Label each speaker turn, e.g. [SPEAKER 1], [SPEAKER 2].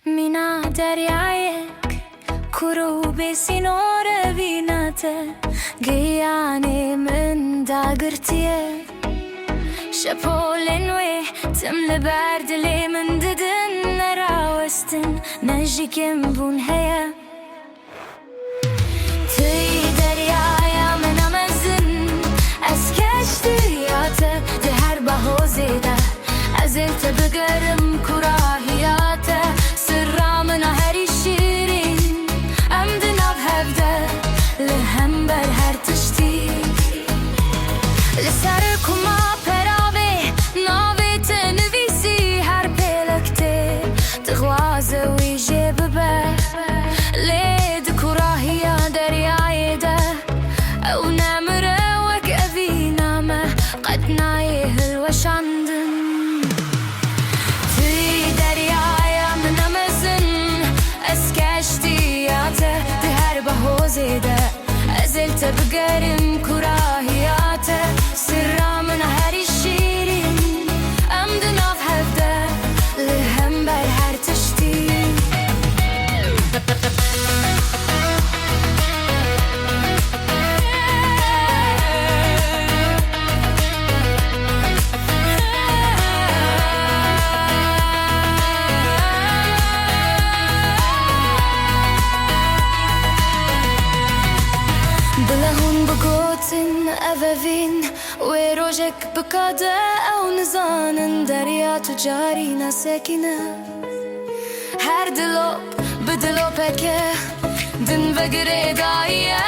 [SPEAKER 1] مینا دریایک کروبی سینور بیناته گیانی من داگرتیه شپولن وی تمل بردلی من ددن نراوستن نجيكم بون هيا تي دريايا من امزن اسكشتياته دهر بهوزيده ازلت بقرم كراهياته سرا من هري شيرين امدنا بهبده لهم برهر تشتي لسركما پرابي ناوي تنويسي هر بلكتي تغوازه ويجي ببه ليد كراهيا درياي ده او نمره وك ابي نامه قد نايه الوشاندن تي دريايا من امزن اسكشتياته دهر بهوزيده ازلت بقرم كراهياته سرا من هري شيرين امدنا بهبده لهم برهر تشتي بلهون بقوتن أفافين ويروجك بقادة أو نزانن دريا تجارينا ساكنة هر دلوب بدلوبك دن بقري دايا